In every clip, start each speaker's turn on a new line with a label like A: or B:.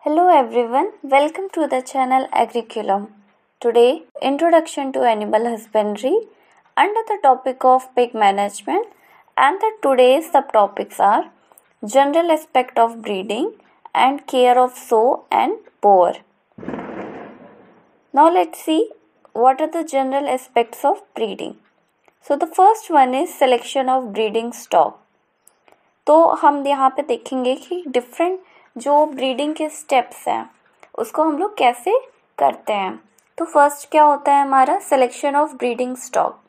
A: Hello everyone, welcome to the channel Agriculum. Today, introduction to animal husbandry under the topic of pig management, and the today's subtopics are general aspect of breeding and care of sow and boar. Now let's see what are the general aspects of breeding. So the first one is selection of breeding stock. तो हम यहाँ पे देखेंगे कि different जो breeding के steps हैं उसको हम लोग कैसे करते हैं. तो फर्स्ट क्या होता है हमारा selection of breeding stock.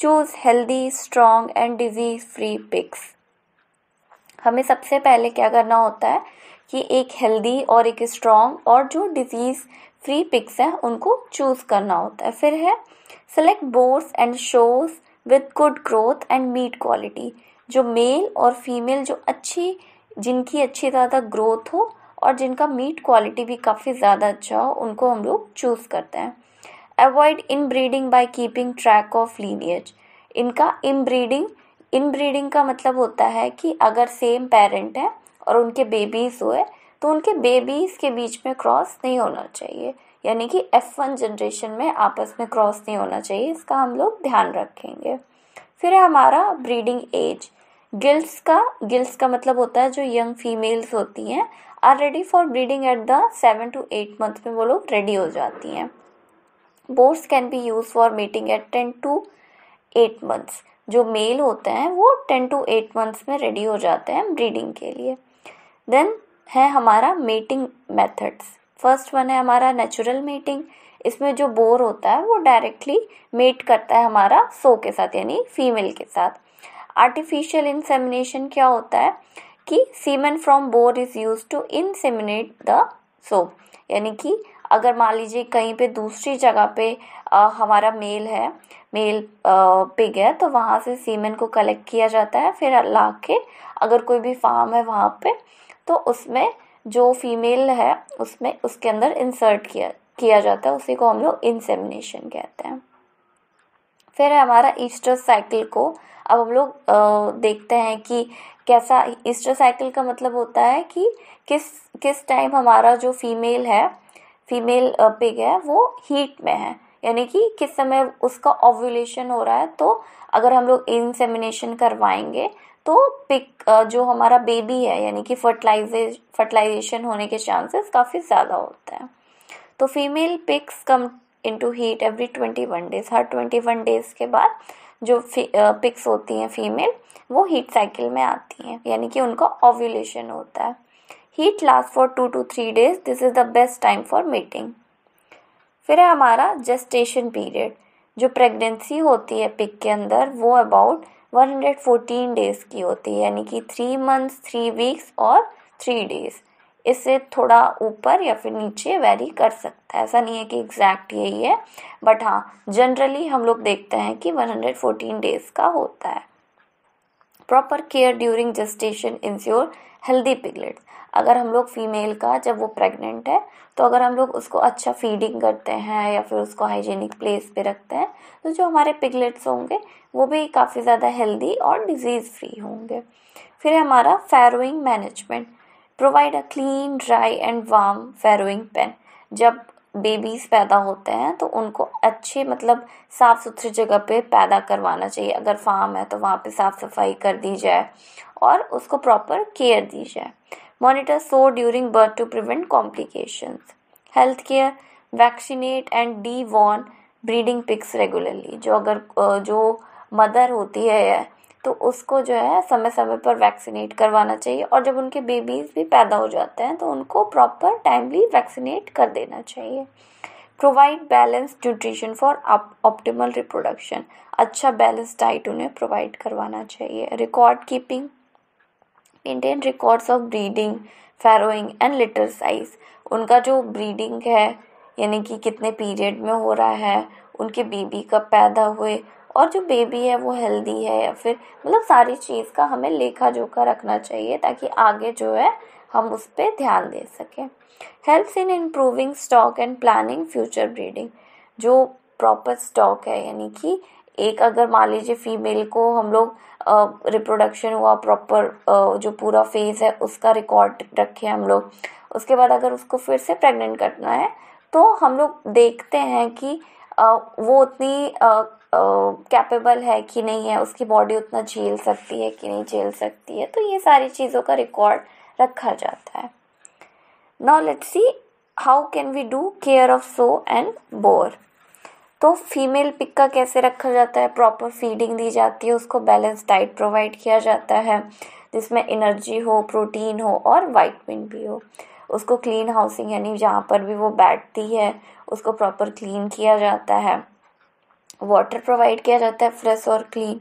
A: Choose healthy strong and disease free pigs. हमें सबसे पहले क्या करना होता है कि एक हेल्दी और एक स्ट्रॉन्ग और जो डिजीज फ्री पिग्स हैं उनको चूज करना होता है. फिर है select boars and sows with good growth and meat quality. जो मेल और फीमेल जो जिनकी अच्छी ज़्यादा ग्रोथ हो और जिनका मीट क्वालिटी भी काफ़ी ज़्यादा अच्छा हो उनको हम लोग चूज़ करते हैं. Avoid in breeding by keeping track of lineage. इनका इन ब्रीडिंग का मतलब होता है कि अगर सेम पेरेंट है और उनके बेबीज़ हुए तो उनके बेबीज़ के बीच में क्रॉस नहीं होना चाहिए, यानी कि F1 जनरेशन में आपस में क्रॉस नहीं होना चाहिए. इसका हम लोग ध्यान रखेंगे. फिर है हमारा ब्रीडिंग एज. गिल्स का मतलब होता है जो यंग फीमेल्स होती हैं are ready for breeding at the 7 to 8 month में वो लोग रेडी हो जाती हैं. Boars can be use for mating at 10 to 8 months. जो मेल होते हैं वो 10 to 8 मंथ्स में रेडी हो जाते हैं ब्रीडिंग के लिए. देन है हमारा मेटिंग मेथड्स. फर्स्ट वन है हमारा नेचुरल मेटिंग. इसमें जो बोर होता है वो डायरेक्टली मेट करता है हमारा सो के साथ यानी फीमेल के साथ. आर्टिफिशियल इंसेमिनेशन क्या होता है कि semen from boar is use to inseminate the sow, यानी कि अगर मान लीजिए कहीं पे दूसरी जगह पे हमारा मेल पिग है तो वहाँ से सीमेन को कलेक्ट किया जाता है. फिर ला के अगर कोई भी फार्म है वहाँ पे तो उसमें जो फीमेल है उसके अंदर इंसर्ट किया जाता है. उसी को हम लोग इंसेमिनेशन कहते हैं. फिर है हमारा ईस्टर साइकिल को अब हम लोग देखते हैं कि कैसा ईस्टर साइकिल का मतलब होता है कि किस टाइम हमारा जो फीमेल पिग है वो हीट में है, यानी कि किस समय उसका ओव्यूलेशन हो रहा है. तो अगर हम लोग इंसेमिनेशन करवाएंगे तो पिग जो हमारा बेबी है यानी कि फर्टिलाइजेशन होने के चांसेस काफ़ी ज़्यादा होता है. तो female pigs come into heat every 21 days. हर 21 डेज के बाद जो पिग्स होती हैं फीमेल वो हीट साइकिल में आती हैं, यानी कि उनका ओव्यूलेशन होता है. Heat last for 2 to 3 days. This is the best time for meeting. फिर है हमारा जेस्टेशन पीरियड. जो प्रेगनेंसी होती है पिग के अंदर वो अबाउट 114 डेज की होती है, यानी कि 3 months 3 weeks और 3 days. इससे थोड़ा ऊपर या फिर नीचे वेरी कर सकता है. ऐसा नहीं है कि एग्जैक्ट यही है, बट हाँ जनरली हम लोग देखते हैं कि 114 डेज का होता है. Proper care during gestation ensure healthy piglets. अगर हम लोग फीमेल का जब वो प्रेग्नेंट है तो अगर हम लोग उसको अच्छा फीडिंग करते हैं या फिर उसको हाइजीनिक प्लेस पे रखते हैं तो जो हमारे पिगलेट्स होंगे वो भी काफ़ी ज़्यादा हेल्दी और डिजीज़ फ्री होंगे. फिर है हमारा farrowing management. Provide a clean dry and warm farrowing pen. जब बेबीज़ पैदा होते हैं तो उनको अच्छे मतलब साफ़ सुथरी जगह पे पैदा करवाना चाहिए. अगर फार्म है तो वहाँ पे साफ़ सफाई कर दी जाए और उसको प्रॉपर केयर दी जाए. Monitor sows during birth to prevent complications. Health care vaccinate and deworm breeding pigs regularly. जो मदर होती है तो उसको जो है समय समय पर वैक्सीनेट करवाना चाहिए और जब उनके बेबीज़ भी पैदा हो जाते हैं तो उनको प्रॉपर टाइमली वैक्सीनेट कर देना चाहिए. Provide balance nutrition for optimal reproduction. अच्छा बैलेंस डाइट उन्हें प्रोवाइड करवाना चाहिए. Record keeping. Maintain records of breeding farrowing and litter size. उनका जो ब्रीडिंग है यानी कि कितने पीरियड में हो रहा है, उनके बेबी कब पैदा हुए और जो बेबी है वो हेल्दी है या फिर मतलब सारी चीज़ का हमें लेखा जोखा रखना चाहिए ताकि आगे जो है हम उस पर ध्यान दे सकें. Helps in improving stock and planning future breeding. जो प्रॉपर स्टॉक है यानी कि एक अगर मान लीजिए फीमेल को हम लोग रिप्रोडक्शन हुआ प्रॉपर जो पूरा फेज़ है उसका रिकॉर्ड रखें हम लोग, उसके बाद अगर उसको फिर से प्रेग्नेंट करना है तो हम लोग देखते हैं कि वो उतनी कैपेबल है कि नहीं है, उसकी बॉडी उतना झेल सकती है कि नहीं झेल सकती है, तो ये सारी चीज़ों का रिकॉर्ड रखा जाता है। Now let's see how can we do care of sows and boar. तो फीमेल पिग का कैसे रखा जाता है, प्रॉपर फीडिंग दी जाती है, उसको बैलेंस डाइट प्रोवाइड किया जाता है जिसमें एनर्जी हो, प्रोटीन हो और वाइटामिन भी हो। उसको क्लीन हाउसिंग यानी जहाँ पर भी वो बैठती है उसको प्रॉपर क्लीन किया जाता है, वाटर प्रोवाइड किया जाता है फ्रेश और क्लीन।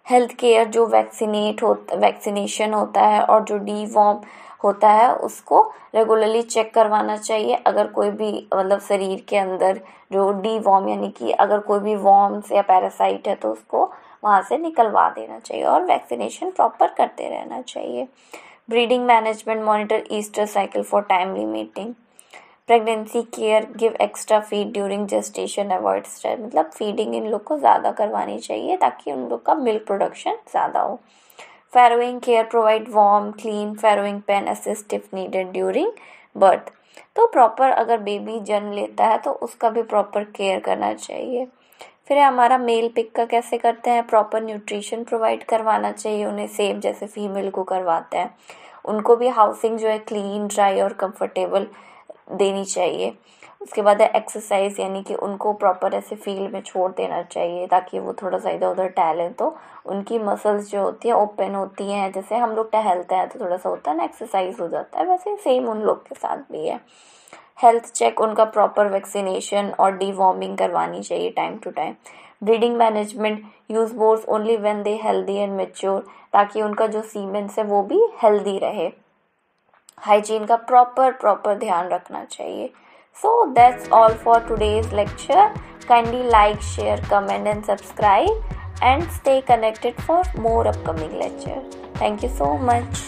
A: हेल्थ केयर जो वैक्सीनेशन होता है और जो डीवॉर्म होता है उसको रेगुलरली चेक करवाना चाहिए। अगर कोई भी मतलब शरीर के अंदर जो डीवॉर्म यानी कि अगर कोई भी वॉर्म्स या पैरासाइट है तो उसको वहाँ से निकलवा देना चाहिए और वैक्सीनेशन प्रॉपर करते रहना चाहिए। Breeding management monitor Easter cycle for timely meeting. Pregnancy care give extra feed during gestation, avoid stress. मतलब फीडिंग इन लोग को ज़्यादा करवानी चाहिए ताकि उन लोग का मिल्क प्रोडक्शन ज़्यादा हो। Farrowing care provide warm clean farrowing pen assist if needed during birth. तो प्रॉपर अगर बेबी जन्म लेता है तो उसका भी प्रॉपर केयर करना चाहिए। फिर हमारा मेल पिग का कैसे करते हैं, प्रॉपर न्यूट्रिशन प्रोवाइड करवाना चाहिए उन्हें, सेम जैसे फीमेल को करवाते हैं। उनको भी हाउसिंग जो है क्लीन ड्राई और कंफर्टेबल देनी चाहिए। उसके बाद है एक्सरसाइज यानी कि उनको प्रॉपर ऐसे फील्ड में छोड़ देना चाहिए ताकि वो थोड़ा सा इधर उधर टहलें तो उनकी मसल्स जो होती हैं ओपन होती हैं। जैसे हम लोग टहलते हैं तो थोड़ा सा होता है ना, एक्सरसाइज हो जाता है, वैसे सेम उन लोग के साथ भी है। हेल्थ चेक उनका प्रॉपर वैक्सीनेशन और डीवॉर्मिंग करवानी चाहिए time to time. Breeding management use boars only when they healthy and mature, ताकि उनका जो सीमेंस है वो भी हेल्दी रहे। हाइजीन का प्रॉपर ध्यान रखना चाहिए। So that's all for today's lecture. Kindly like, share, comment and subscribe and stay connected for more upcoming lecture. Thank you so much.